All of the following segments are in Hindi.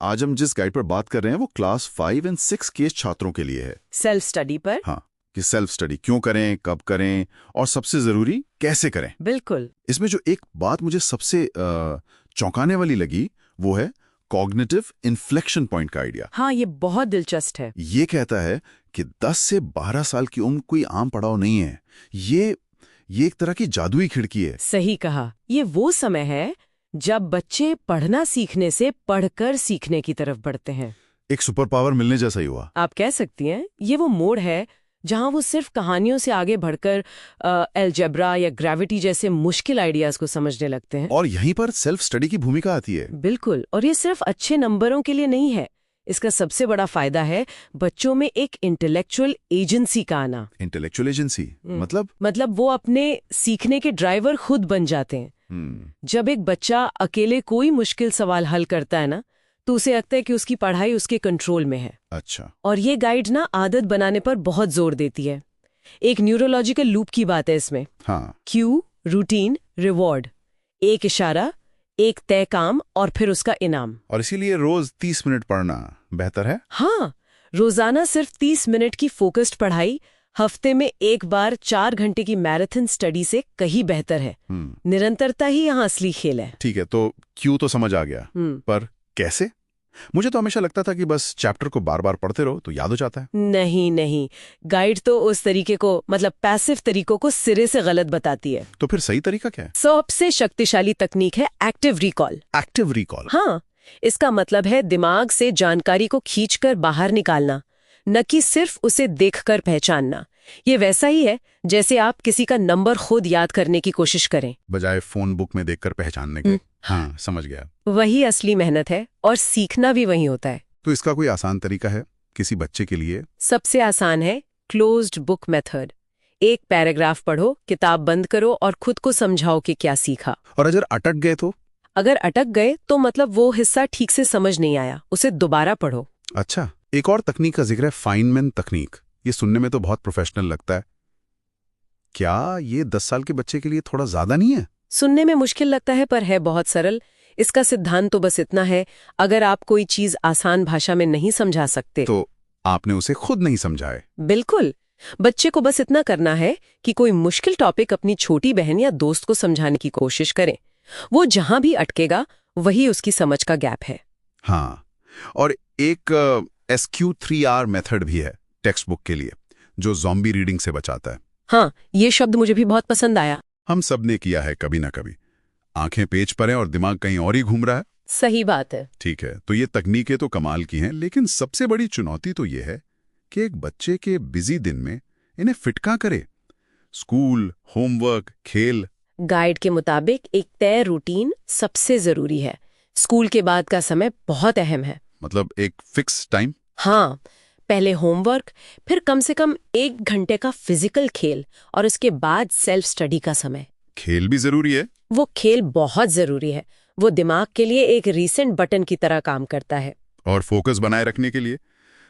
आज हम जिस गाइड पर बात कर रहे हैं वो क्लास 5 और 6 के छात्रों के लिए है। सेल्फ स्टडी पर। हाँ, कि सेल्फ स्टडी क्यों करें, कब करें और सबसे जरूरी कैसे करें। बिल्कुल। इसमें जो एक बात मुझे सबसे चौंकाने वाली लगी वो है कॉग्निटिव इन्फ्लेक्शन पॉइंट का आइडिया। हाँ, ये बहुत दिलचस्प है। ये कहता है कि 10 से 12 साल की उम्र कोई आम पड़ाव नहीं है। ये एक तरह की जादुई खिड़की है। सही कहा। ये वो समय है जब बच्चे पढ़ना सीखने से पढ़कर सीखने की तरफ बढ़ते हैं। एक सुपर पावर मिलने जैसा ही हुआ। आप कह सकती हैं ये वो मोड़ है जहां वो सिर्फ कहानियों से आगे बढ़कर अलजेब्रा या ग्रेविटी जैसे मुश्किल आइडियाज को समझने लगते हैं। और यहीं पर सेल्फ स्टडी की भूमिका आती है। बिल्कुल। और ये सिर्फ अच्छे नंबरों के लिए नहीं है। इसका सबसे बड़ा फायदा है बच्चों में एक इंटेलेक्चुअल एजेंसी का आना। इंटेलेक्चुअल एजेंसी मतलब वो अपने सीखने के ड्राइवर खुद बन जाते हैं। जब एक बच्चा अकेले कोई मुश्किल सवाल हल करता है ना, तो उसे लगता है कि उसकी पढ़ाई उसके कंट्रोल में है। अच्छा। और ये गाइड ना आदत बनाने पर बहुत जोर देती है। एक न्यूरोलॉजिकल लूप की बात है इसमें। हाँ। क्यू, रूटीन, रिवॉर्ड, एक इशारा, एक तय काम और फिर उसका इनाम। और इसीलिए रोज 30 मिनट पढ़ना बेहतर है। हाँ, रोजाना सिर्फ 30 मिनट की फोकस्ड पढ़ाई हफ्ते में एक बार 4 घंटे की मैराथन स्टडी से कहीं बेहतर है। निरंतरता ही यहाँ असली खेल है। ठीक है, तो क्यों तो समझ आ गया, पर कैसे? मुझे तो हमेशा लगता था कि बस चैप्टर को बार बार पढ़ते रहो तो याद हो जाता है। नहीं, गाइड तो उस तरीके को, मतलब पैसिव तरीकों को सिरे से गलत बताती है। तो फिर सही तरीका क्या है? सबसे शक्तिशाली तकनीक है एक्टिव रिकॉल। Active recall? हाँ, इसका मतलब है दिमाग से जानकारी को खींचकर बाहर निकालना, न कि सिर्फ उसे देखकर पहचानना। ये वैसा ही है जैसे आप किसी का नंबर खुद याद करने की कोशिश करें, बजाय फोन बुक में देखकर पहचानने के। हाँ, समझ गया। वही असली मेहनत है और सीखना भी वही होता है। तो इसका कोई आसान तरीका है किसी बच्चे के लिए? सबसे आसान है क्लोज्ड बुक मेथड। एक पैराग्राफ पढ़ो, किताब बंद करो और खुद को समझाओ कि क्या सीखा। और अगर अटक गए तो? अगर अटक गए तो मतलब वो हिस्सा ठीक से समझ नहीं आया, उसे दोबारा पढ़ो। अच्छा, एक और तकनीक का जिक्र है, फाइनमैन तकनीक। ये सुनने में तो बहुत प्रोफेशनल लगता है। क्या ये 10 साल के बच्चे के लिए थोड़ा ज्यादा नहीं है? सुनने में मुश्किल लगता है पर है बहुत सरल। इसका सिद्धांत तो बस इतना है, अगर आप कोई चीज आसान भाषा में नहीं समझा सकते तो आपने उसे खुद नहीं समझाए। बिल्कुल। बच्चे को बस इतना करना है कि कोई मुश्किल टॉपिक अपनी छोटी बहन या दोस्त को समझाने की कोशिश करें। वो जहां भी अटकेगा वही उसकी समझ का गैप है। हाँ, और एक SQ3R मेथड भी है टेक्स्ट बुक के लिए, जो ज़ॉम्बी रीडिंग से बचाता है। हाँ, ये शब्द मुझे भी बहुत पसंद आया। हम सब ने किया है कभी ना कभी। आंखें पेज पर हैं और दिमाग कहीं और ही घूम रहा है। सही बात है। ठीक है, तो ये तकनीकें तो कमाल की हैं, लेकिन सबसे बड़ी चुनौती तो ये है कि एक बच्चे के बिजी दिन में इन्हें फिट कहाँ करे। स्कूल, होमवर्क, खेल। गाइड के मुताबिक एक तय रूटीन सबसे जरूरी है। स्कूल के बाद का समय बहुत अहम है। मतलब एक फिक्स टाइम? हाँ, पहले होमवर्क, फिर कम से कम 1 घंटे का फिजिकल खेल और उसके बाद सेल्फ स्टडी का समय। खेल भी जरूरी है? वो खेल बहुत जरूरी है। वो दिमाग के लिए एक रीसेंट बटन की तरह काम करता है। और फोकस बनाए रखने के लिए?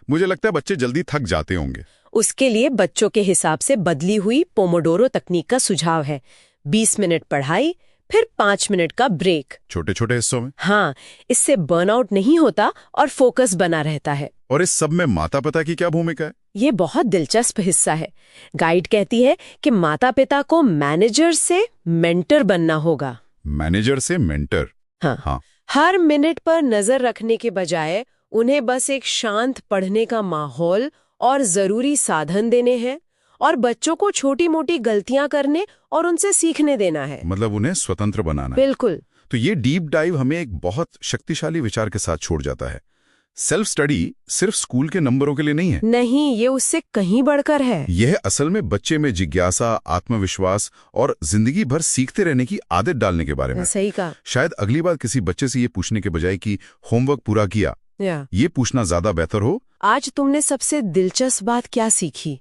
मुझे लगता है बच्चे जल्दी थक जाते होंगे। उसके लिए बच्चों के हिसाब से बदली हुई पोमोडोरो तकनीक का सुझाव है। 20 मिनट पढ़ाई, फिर 5 मिनट का ब्रेक। छोटे छोटे हिस्सों में? हाँ, इससे बर्नआउट नहीं होता और फोकस बना रहता है। और इस सब में माता पिता की क्या भूमिका है? ये बहुत दिलचस्प हिस्सा है। गाइड कहती है कि माता पिता को मैनेजर से मेंटर बनना होगा। मैनेजर से मेंटर? हाँ। हर मिनट पर नजर रखने के बजाय उन्हें बस एक शांत पढ़ने का माहौल और जरूरी साधन देने हैं और बच्चों को छोटी मोटी गलतियां करने और उनसे सीखने देना है। मतलब उन्हें स्वतंत्र बनाना। बिल्कुल। तो ये डीप डाइव हमें एक बहुत शक्तिशाली विचार के साथ छोड़ जाता है। सेल्फ स्टडी सिर्फ स्कूल के नंबरों के लिए नहीं है। नहीं, ये उससे कहीं बढ़कर है। यह असल में बच्चे में जिज्ञासा, आत्मविश्वास और जिंदगी भर सीखते रहने की आदत डालने के बारे में। सही कहा। शायद अगली बार किसी बच्चे से ये पूछने के बजाय कि होमवर्क पूरा किया, ये पूछना ज्यादा बेहतर हो, आज तुमने सबसे दिलचस्प बात क्या सीखी।